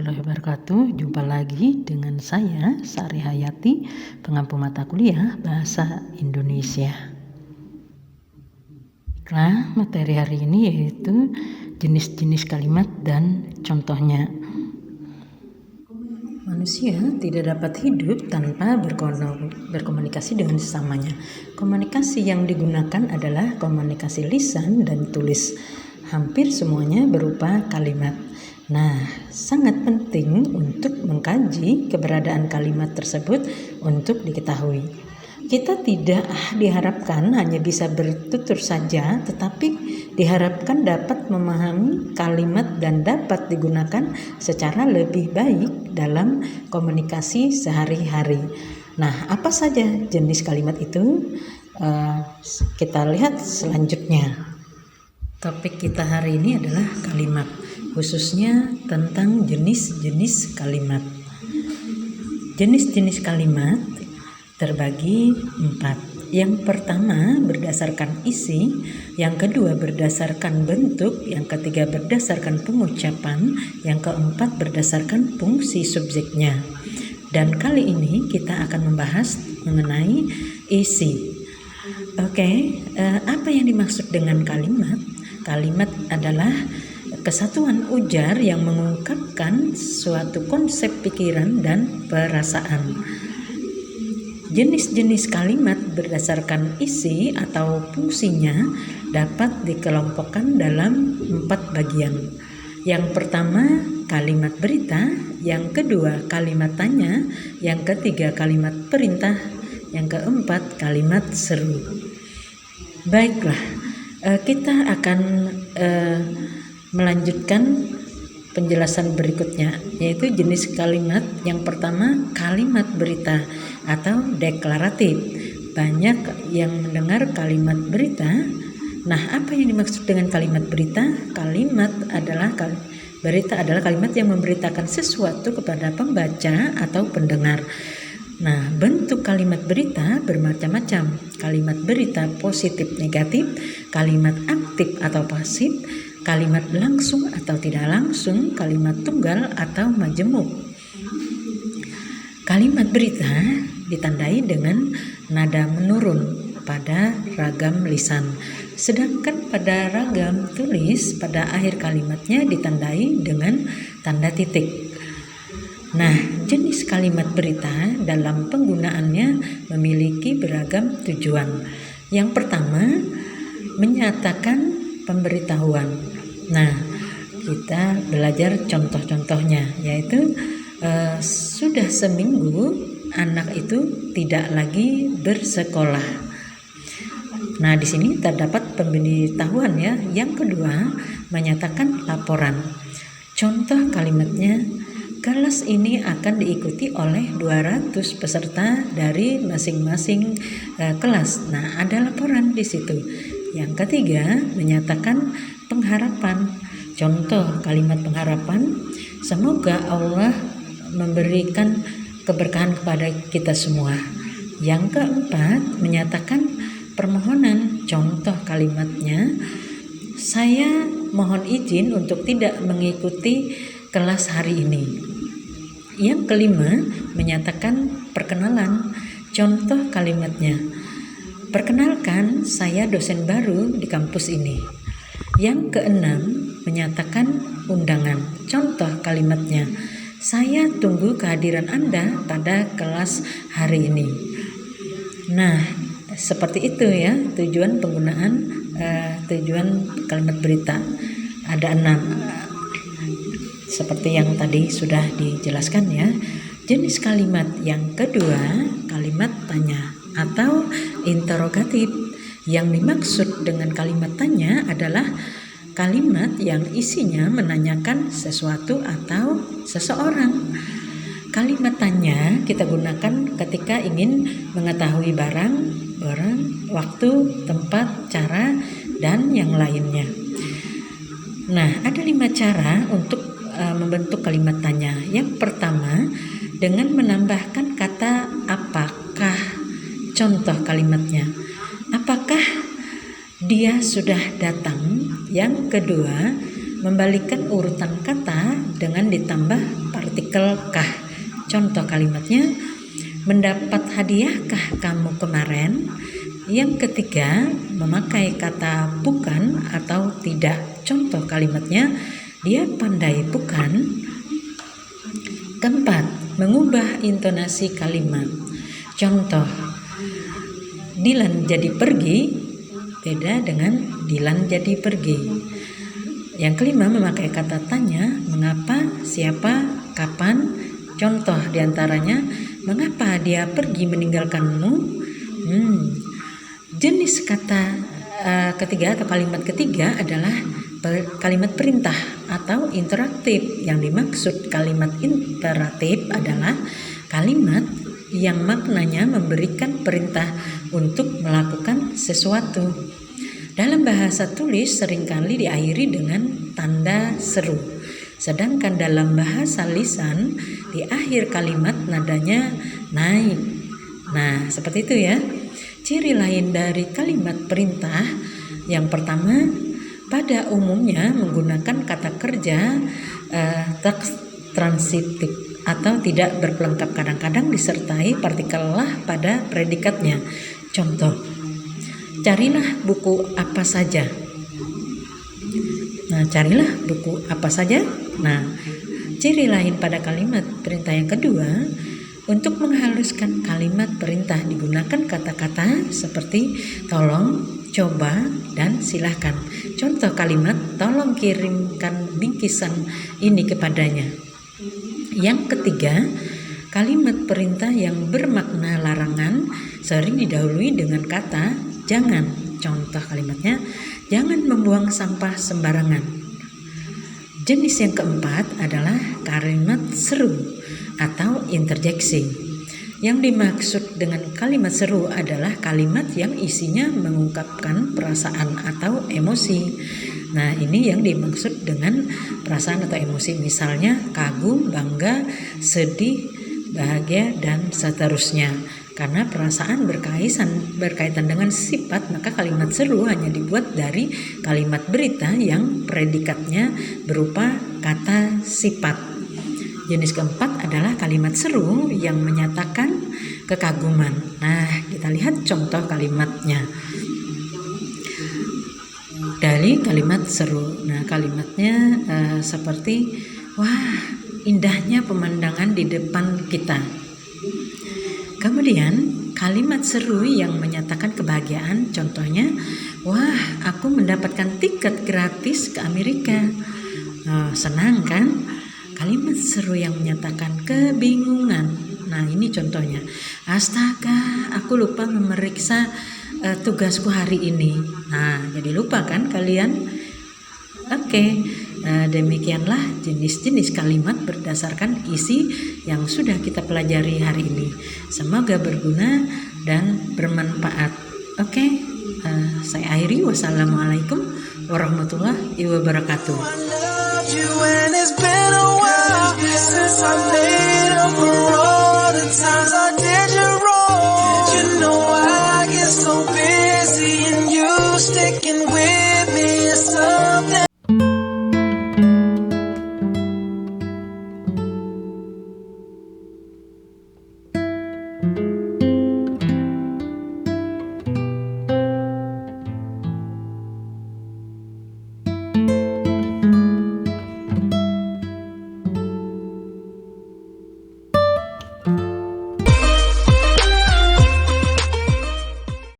warahmatullahi wabarakatuh. Jumpa lagi dengan saya, Sari Hayati, pengampu mata kuliah Bahasa Indonesia. Nah, materi hari ini yaitu jenis-jenis kalimat dan contohnya. Manusia tidak dapat hidup tanpa berkomunikasi dengan sesamanya. Komunikasi yang digunakan adalah komunikasi lisan dan tulis. Hampir semuanya berupa kalimat. Nah, sangat penting untuk mengkaji keberadaan kalimat tersebut untuk diketahui. Kita tidak diharapkan hanya bisa bertutur saja, tetapi diharapkan dapat memahami kalimat dan dapat digunakan secara lebih baik dalam komunikasi sehari-hari. Nah, apa saja jenis kalimat itu? Kita lihat selanjutnya. Topik kita hari ini adalah kalimat, khususnya tentang jenis-jenis kalimat. Jenis-jenis kalimat terbagi 4. Yang pertama berdasarkan isi, yang kedua berdasarkan bentuk, yang ketiga berdasarkan pengucapan, yang keempat berdasarkan fungsi subjeknya. Dan kali ini kita akan membahas mengenai isi. Oke, apa yang dimaksud dengan kalimat? Kalimat adalah kesatuan ujar yang mengungkapkan suatu konsep pikiran dan perasaan. Jenis-jenis kalimat berdasarkan isi atau fungsinya dapat dikelompokkan dalam 4 bagian. Yang pertama kalimat berita, yang kedua kalimat tanya, yang ketiga kalimat perintah, yang keempat kalimat seru. Baiklah. Kita akan melanjutkan penjelasan berikutnya, yaitu jenis kalimat. Yang pertama kalimat berita atau deklaratif. Banyak yang mendengar kalimat berita. Nah, apa yang dimaksud dengan kalimat berita? Berita adalah kalimat yang memberitakan sesuatu kepada pembaca atau pendengar. Nah, bentuk kalimat berita bermacam-macam. Kalimat berita positif negatif, kalimat aktif atau pasif, kalimat langsung atau tidak langsung, kalimat tunggal atau majemuk. Kalimat berita ditandai dengan nada menurun pada ragam lisan. Sedangkan pada ragam tulis, pada akhir kalimatnya ditandai dengan tanda titik. Nah, jenis kalimat berita dalam penggunaannya memiliki beragam tujuan. Yang pertama, menyatakan pemberitahuan. Nah, kita belajar contoh-contohnya, yaitu sudah seminggu anak itu tidak lagi bersekolah. Nah, di sini terdapat pemberitahuan ya. Yang kedua, menyatakan laporan. Contoh kalimatnya, kelas ini akan diikuti oleh 200 peserta dari masing-masing kelas. Nah, ada laporan di situ. Yang ketiga, menyatakan pengharapan. Contoh kalimat pengharapan, semoga Allah memberikan keberkahan kepada kita semua. Yang keempat, menyatakan permohonan. Contoh kalimatnya, saya mohon izin untuk tidak mengikuti kelas hari ini. Yang kelima, menyatakan perkenalan. Contoh kalimatnya, perkenalkan saya dosen baru di kampus ini. Yang keenam, menyatakan undangan. Contoh kalimatnya, saya tunggu kehadiran Anda pada kelas hari ini. Nah, seperti itu ya tujuan penggunaan tujuan kalimat berita. Ada 6. Seperti yang tadi sudah dijelaskan ya. Jenis kalimat yang kedua, kalimat tanya atau interrogatif. Yang dimaksud dengan kalimat tanya adalah kalimat yang isinya menanyakan sesuatu atau seseorang. Kalimat tanya kita gunakan ketika ingin mengetahui barang, waktu, tempat, cara, dan yang lainnya. Nah, ada 5 cara untuk membentuk kalimat tanya. Yang pertama, dengan menambahkan kata apakah. Contoh kalimatnya, apakah dia sudah datang? Yang kedua, membalikkan urutan kata dengan ditambah partikel kah. Contoh kalimatnya, mendapat hadiahkah kamu kemarin? Yang ketiga, memakai kata bukan atau tidak. Contoh kalimatnya, dia pandai bukan? Keempat, mengubah intonasi kalimat. Contoh, Dilan jadi pergi beda dengan Dilan jadi pergi. Yang kelima, memakai kata tanya, mengapa, siapa, kapan. Contoh diantaranya, mengapa dia pergi meninggalkanmu? Jenis kata ketiga atau kalimat ketiga adalah kalimat perintah atau interaktif. Yang dimaksud kalimat interaktif adalah kalimat yang maknanya memberikan perintah untuk melakukan sesuatu. Dalam bahasa tulis seringkali diakhiri dengan tanda seru. Sedangkan dalam bahasa lisan di akhir kalimat nadanya naik. Nah, seperti itu ya. Ciri lain dari kalimat perintah yang pertama, pada umumnya menggunakan kata kerja transitif atau tidak berpelengkap, kadang-kadang disertai partikel lah pada predikatnya. Contoh, carilah buku apa saja. Nah, carilah buku apa saja. Nah, ciri lain pada kalimat perintah yang kedua, untuk menghaluskan kalimat perintah digunakan kata-kata seperti tolong, coba, dan silahkan. Contoh kalimat, tolong kirimkan bingkisan ini kepadanya. Yang ketiga, kalimat perintah yang bermakna larangan sering didahului dengan kata jangan. Contoh kalimatnya, jangan membuang sampah sembarangan. Jenis yang keempat adalah kalimat seru atau interjeksi. Yang dimaksud dengan kalimat seru adalah kalimat yang isinya mengungkapkan perasaan atau emosi. Nah, ini yang dimaksud dengan perasaan atau emosi, misalnya kagum, bangga, sedih, bahagia, dan seterusnya. Karena perasaan berkaitan dengan sifat, maka kalimat seru hanya dibuat dari kalimat berita yang predikatnya berupa kata sifat. Jenis keempat adalah kalimat seru yang menyatakan kekaguman. Nah, kita lihat contoh kalimatnya. Dari kalimat seru. Nah, kalimatnya seperti, wah, indahnya pemandangan di depan kita. Kemudian, kalimat seru yang menyatakan kebahagiaan, contohnya, wah, aku mendapatkan tiket gratis ke Amerika. Senang kan? Kalimat seru yang menyatakan kebingungan. Nah, ini contohnya. Astaga, aku lupa memeriksa tugasku hari ini. Nah, jadi lupa kan kalian? Oke, demikianlah jenis-jenis kalimat berdasarkan isi yang sudah kita pelajari hari ini. Semoga berguna dan bermanfaat. Oke, saya akhiri. Wassalamualaikum warahmatullahi wabarakatuh. You and it's been a while since I made